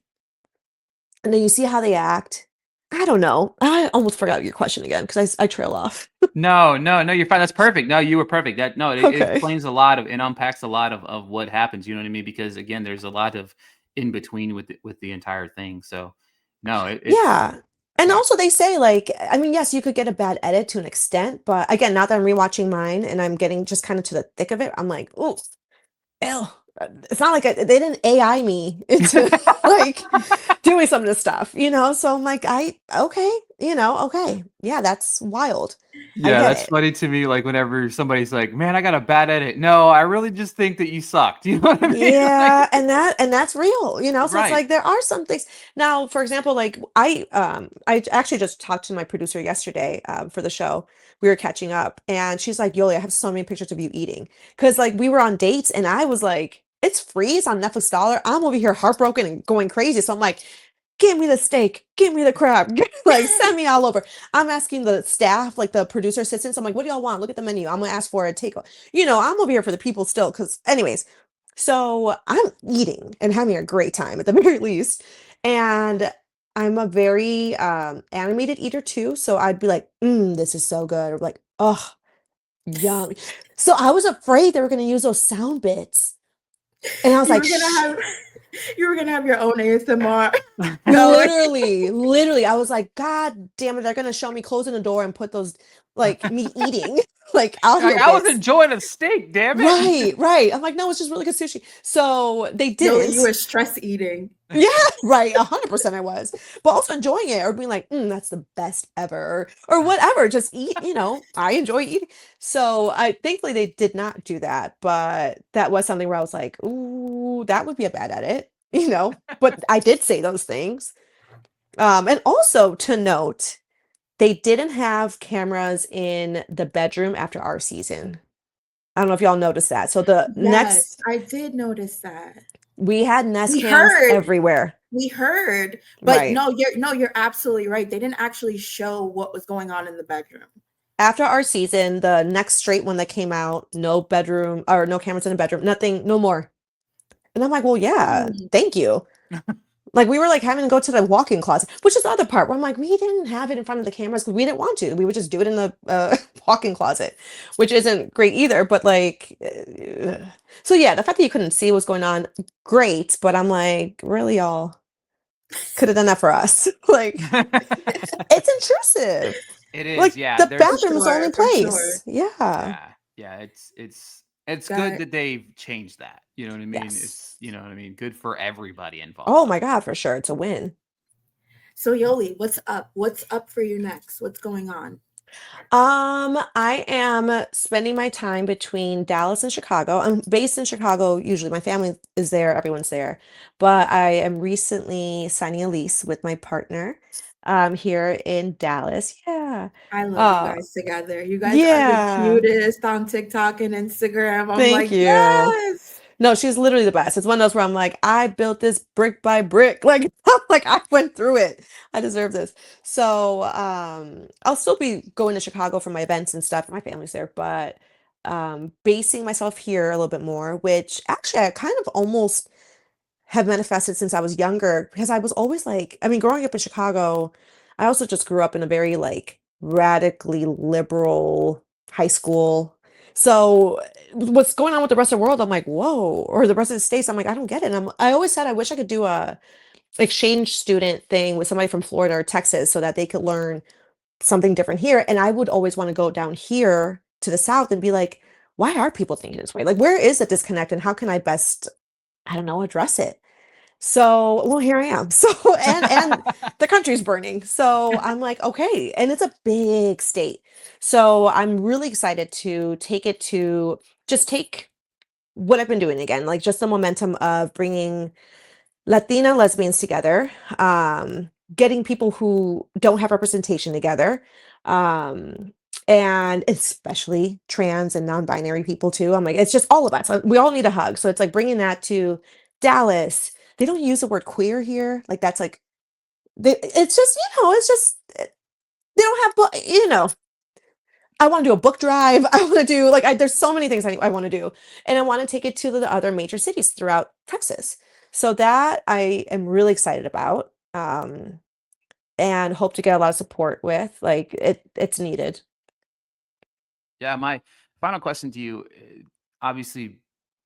Speaker 3: and then you see how they act. I don't know. I almost forgot your question again because I trail off.
Speaker 1: No, no, no, you're fine. That's perfect. No, you were perfect. That no, it
Speaker 3: Okay.
Speaker 1: explains a lot of and unpacks a lot of what happens. You know what I mean? Because again, there's a lot of in between with the entire thing. So no, it's
Speaker 3: Yeah. And
Speaker 1: yeah.
Speaker 3: also they say like, I mean, yes, you could get a bad edit to an extent, but again, now that I'm rewatching mine and I'm getting just kind of to the thick of it, I'm like, oh, ew. It's not like they didn't AI me into like doing some of this stuff, So I'm like, okay, okay. Yeah, that's wild. I
Speaker 1: Yeah,
Speaker 3: get
Speaker 1: that's
Speaker 3: it.
Speaker 1: funny to me. Like whenever somebody's like, "Man, I got a bad edit." No, I really just think that you sucked. You know what I mean?
Speaker 3: Yeah,
Speaker 1: Like,
Speaker 3: and that's real, So it's
Speaker 1: right.
Speaker 3: like there are some things. Now, for example, like I actually just talked to my producer yesterday for the show. We were catching up and she's like, "Yoly, I have so many pictures of you eating." Because like we were on dates and I was like, "It's free, it's on Netflix dollar." I'm over here heartbroken and going crazy. So I'm like, "Give me the steak, give me the crab, like send me all over." I'm asking the staff, like the producer assistants, I'm like, "What do y'all want? Look at the menu. I'm gonna ask for a take." I'm over here for the people still, because anyways. So I'm eating and having a great time at the very least. And I'm a very animated eater too. So I'd be like, this is so good. Or like, oh, yum. So I was afraid they were going to use those sound bits. And I was
Speaker 2: You
Speaker 3: like,
Speaker 2: were gonna
Speaker 3: shh.
Speaker 2: have you were gonna have your own ASMR going.
Speaker 3: Literally, I was like, God damn it, they're gonna show me closing the door and put those like me eating like
Speaker 1: Like
Speaker 3: audio
Speaker 1: I was
Speaker 3: bits.
Speaker 1: enjoying a steak, damn it.
Speaker 3: Right, right. I'm like, no, it's just really good sushi. So they
Speaker 2: Yola, you
Speaker 3: didn't.
Speaker 2: were stress eating.
Speaker 3: Yeah, right. 100% I was, but also enjoying it or being like, that's the best ever or whatever. Just eat, I enjoy eating. So I thankfully they did not do that, but that was something where I was like, ooh, that would be a bad edit, but I did say those things. And also to note, they didn't have cameras in the bedroom after our season. I don't know if y'all noticed that. So the
Speaker 2: Yes,
Speaker 3: next,
Speaker 2: I did notice that.
Speaker 3: we had Nest
Speaker 2: We
Speaker 3: cams
Speaker 2: heard,
Speaker 3: everywhere.
Speaker 2: we heard, but
Speaker 3: Right.
Speaker 2: no, you're absolutely right. They didn't actually show what was going on in the bedroom.
Speaker 3: After our season, the next straight one that came out, no bedroom or no cameras in the bedroom, nothing, no more. And I'm like, well, yeah,
Speaker 2: Hmm.
Speaker 3: thank you. Like we were like having to go to the walk-in closet, which is the other part where I'm like, we didn't have it in front of the cameras because we didn't want to. We would just do it in the walk-in closet, which isn't great either. But like, so yeah, the fact that you couldn't see what's going on, great. But I'm like, really, y'all? Could have done that for us. Like, it's intrusive.
Speaker 1: It is,
Speaker 3: Like,
Speaker 1: yeah.
Speaker 3: the
Speaker 2: For
Speaker 1: There's
Speaker 3: bathroom is the only
Speaker 2: sure, for sure.
Speaker 3: place. Yeah.
Speaker 1: yeah, yeah. It's good
Speaker 2: That
Speaker 1: that they've changed that. You know what I mean?
Speaker 3: Yes.
Speaker 1: It's you know what I mean. Good for everybody
Speaker 3: Oh
Speaker 1: involved.
Speaker 3: my God, for sure. It's a win.
Speaker 2: so Yoli, what's up? What's up for you next? What's going on?
Speaker 3: I am spending my time between Dallas and Chicago. I'm based in Chicago usually. My family is there, everyone's there. But I am recently signing a lease with my partner here in Dallas. Yeah.
Speaker 2: I love you
Speaker 3: Uh
Speaker 2: guys together. You guys are the
Speaker 3: yeah.
Speaker 2: cutest on TikTok and Instagram. I'm
Speaker 3: Thank
Speaker 2: like,
Speaker 3: you.
Speaker 2: yes.
Speaker 3: No, she's literally the best. It's one of those where I'm like, I built this brick by brick. Like, like I went through it. I deserve this. So, I'll still be going to Chicago for my events and stuff. My family's there, but basing myself here a little bit more, which actually I kind of almost have manifested since I was younger because I was always like, I mean, growing up in Chicago, I also just grew up in a very like radically liberal high school. So what's going on with the rest of the world? I'm like, whoa, or the rest of the states. I'm like, I don't get it. And I always said I wish I could do a exchange student thing with somebody from Florida or Texas so that they could learn something different here. And I would always want to go down here to the South and be like, why are people thinking this way? Like, where is the disconnect and how can I best, I don't know, address it? So, well, here I am. So, and the country's burning. So I'm like, okay, and it's a big state. So I'm really excited to take it to just take what I've been doing again, like just the momentum of bringing Latina lesbians together, getting people who don't have representation together, um, and especially trans and non-binary people too. I'm like, it's just all of us. We all need a hug. So it's like bringing that to Dallas. They don't use the word queer here. Like that's like it's just it's just they don't have I want to do a book drive. I want to do like there's so many things I want to do, and I want to take it to the other major cities throughout Texas. So that I am really excited about, and hope to get a lot of support with. Like it's needed.
Speaker 1: Yeah, my final question to you, obviously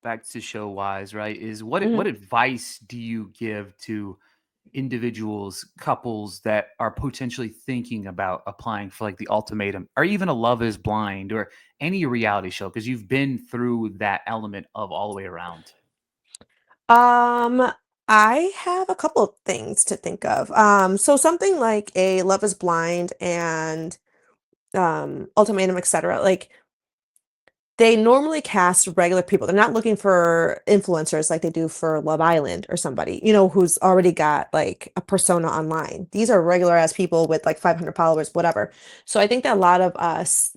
Speaker 1: back to show wise, right? Is what
Speaker 3: Mhm.
Speaker 1: advice do you give to individuals, couples that are potentially thinking about applying for like the ultimatum or even a Love is Blind or any reality show? Because you've been through that element of all the way around.
Speaker 3: Um, I have a couple of things to think of. So something like a Love is Blind and Ultimatum, etc. Like they normally cast regular people. They're not looking for influencers like they do for Love Island or somebody, who's already got like a persona online. These are regular ass people with like 500 followers, whatever. So I think that a lot of us,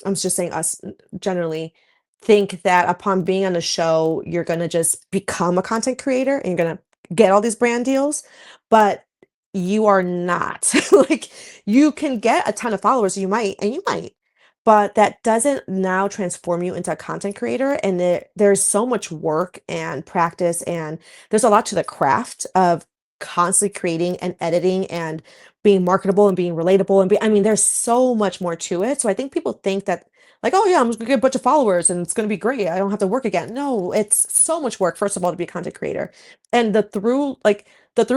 Speaker 3: I'm just saying us generally, think that upon being on a show, you're going to just become a content creator and you're going to get all these brand deals, but you are not. Like you can get a ton of followers, you might, but that doesn't now transform you into a content creator. And there's so much work and practice, and there's a lot to the craft of constantly creating and editing and being marketable and being relatable I mean, there's so much more to it. So I think people think that like, oh yeah, I'm just gonna get a bunch of followers and it's gonna be great. I don't have to work again. No, it's so much work, first of all, to be a content creator. And the through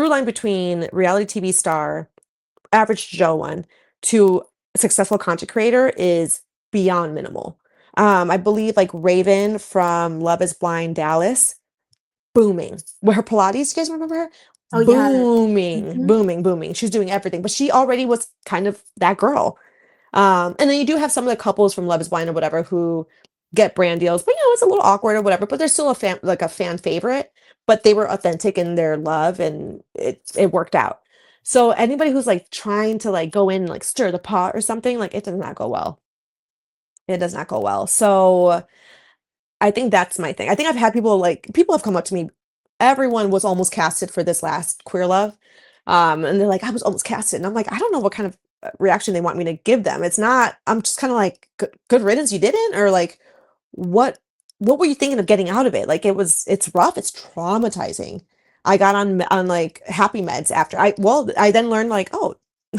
Speaker 3: line between reality TV star, average Joe one, to a successful content creator is beyond minimal. I believe like Raven from Love is Blind Dallas, booming. With her Pilates, you guys remember her?
Speaker 2: Oh yes.
Speaker 3: Booming,
Speaker 2: Mhm.
Speaker 3: booming, booming. She's doing everything, but she already was kind of that girl. And then you do have some of the couples from Love is Blind or whatever who get brand deals, but it's a little awkward or whatever, but they're still a fan favorite, but they were authentic in their love and it worked out. So anybody who's like trying to like go in and like stir the pot or something, like it does not go well. It does not go well. So I think that's my thing. I think I've had people have come up to me. Everyone was almost casted for this last Queer Love. And they're like, I was almost casted. And I'm like, I don't know what kind of reaction they want me to give them. It's not, I'm just kind of like, good riddance, you didn't? Or like, what what were you thinking of getting out of it? Like it's rough, it's traumatizing. I got on like happy meds after. I then learned like, oh,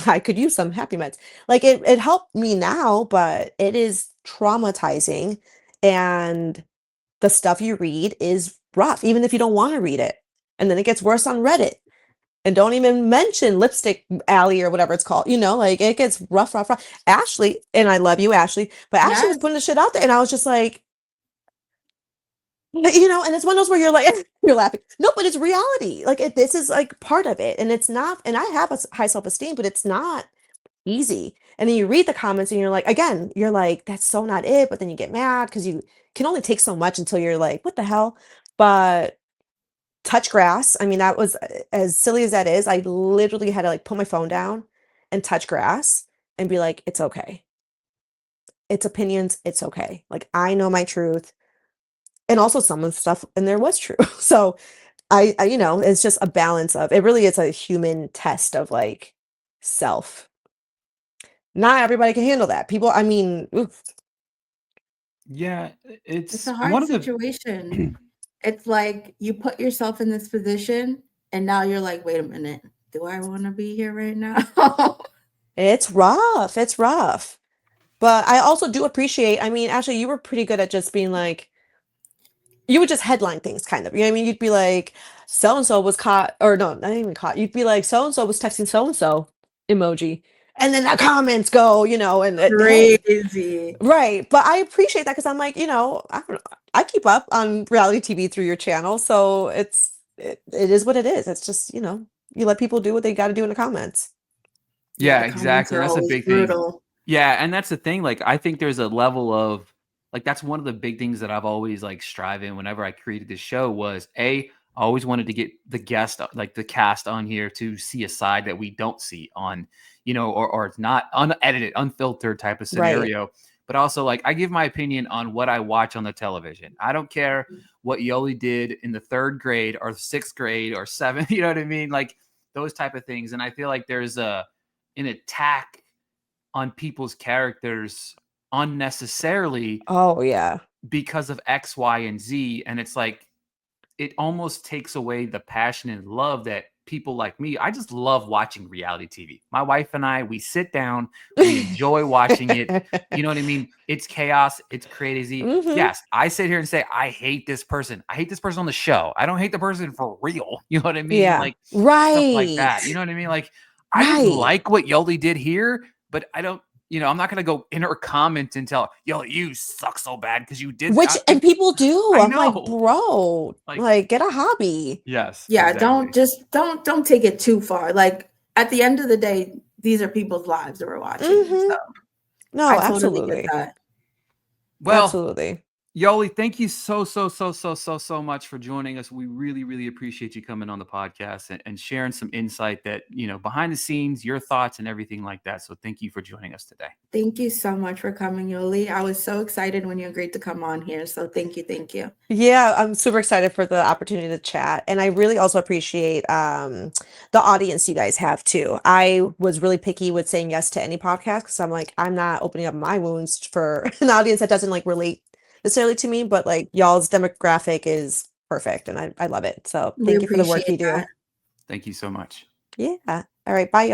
Speaker 3: I could use some happy meds. Like it helped me now, but it is traumatizing. And the stuff you read is rough, even if you don't want to read it. And then it gets worse on Reddit. And don't even mention Lipstick Alley or whatever it's called. Like it gets rough, rough, rough. Ashley, and I love you, Ashley, but Ashley was
Speaker 2: Yes.
Speaker 3: putting the shit out there, and I was just like, and it's one of those where you're like, you're laughing. No, but it's reality. Like this is like part of it, and it's not. And I have a high self-esteem, but it's not easy. And then you read the comments, and you're like, again, you're like, that's so not it. But then you get mad because you can only take so much until you're like, what the hell? But touch grass. I mean, that was as silly as that is. I literally had to like put my phone down and touch grass and be like, it's okay. It's opinions. It's okay. Like I know my truth. And also some of the stuff in there was true. So it's just a balance of it really is a human test of like self. Not everybody can handle that. People, I mean, oof.
Speaker 1: Yeah,
Speaker 2: It's a
Speaker 1: it's
Speaker 2: hard
Speaker 1: one of the
Speaker 2: situation. It's like you put yourself in this position and now you're like, wait a minute, do I want to be here right now?
Speaker 3: It's rough. It's rough. But I also do appreciate, I mean, actually, you were pretty good at just being like, you would just headline things kind of. You know what I mean? You'd be like, so and so was caught, or no, not even caught. You'd be like, so and so was texting so and so emoji. And then the comments go, and hey,
Speaker 2: Crazy.
Speaker 3: right. But I appreciate that because I'm like, I don't know, I keep up on reality TV through your channel. So it is what it is. It's just, you let people do what they got to do in the comments.
Speaker 2: Yeah,
Speaker 1: Yeah,
Speaker 2: the comments
Speaker 1: exactly.
Speaker 2: are
Speaker 1: That's a
Speaker 2: always
Speaker 1: big thing.
Speaker 2: brutal.
Speaker 1: Yeah, and that's the thing. Like, I think there's a level of like that's one of the big things that I've always like striving whenever I created this show was I always wanted to get the guest like the cast on here to see a side that we don't see on, or it's not unedited, unfiltered type of
Speaker 3: Right.
Speaker 1: scenario. But also like I give my opinion on what I watch on the television. I don't care what Yoly did in the 3rd grade or 6th grade or 7th, you know what I mean? Like those type of things. And I feel like there's an attack on people's characters unnecessarily
Speaker 3: Oh, yeah.
Speaker 1: because of X, Y, and Z. And it's like, it almost takes away the passion and love that people like me, I just love watching reality TV. My wife and I, we sit down, we enjoy watching it. You know what I mean? It's chaos, it's crazy.
Speaker 3: Hmm.
Speaker 1: Yes, I sit here and say, I hate this person. I hate this person on the show. I don't hate the person for real. You know what I mean?
Speaker 3: Yeah.
Speaker 1: Like stuff like
Speaker 3: Right.
Speaker 1: that. You know what I mean? Like, I just
Speaker 3: Right.
Speaker 1: like what Yoly did here, but I don't, I'm not gonna go in her comment and tell Yo, you suck so bad because you did
Speaker 3: Which
Speaker 1: that.
Speaker 3: and people do.
Speaker 1: I
Speaker 3: I'm like,
Speaker 1: know.
Speaker 3: bro,
Speaker 1: Like,
Speaker 3: like get a hobby.
Speaker 1: yes,
Speaker 2: Yeah,
Speaker 1: exactly.
Speaker 2: don't take it too far. Like at the end of the day, these are people's lives that we're watching.
Speaker 3: Hmm.
Speaker 2: So I
Speaker 3: No,
Speaker 2: totally get
Speaker 3: absolutely.
Speaker 2: that.
Speaker 1: Well,
Speaker 3: Absolutely.
Speaker 1: Yoly, thank you so much for joining us. We really, really appreciate you coming on the podcast and sharing some insight that, behind the scenes, your thoughts and everything like that. So thank you for joining us today.
Speaker 2: Thank you so much for coming, Yoli. I was so excited when you agreed to come on here. So thank you, thank you.
Speaker 3: Yeah, I'm super excited for the opportunity to chat. And I really also appreciate the audience you guys have too. I was really picky with saying yes to any podcast because I'm like, I'm not opening up my wounds for an audience that doesn't like relate necessarily to me, but like y'all's demographic is perfect and I love it. So
Speaker 2: We
Speaker 3: thank you for the work
Speaker 2: appreciate
Speaker 3: you do.
Speaker 2: that.
Speaker 1: Thank you so much.
Speaker 3: Yeah. All right. Bye, y'all.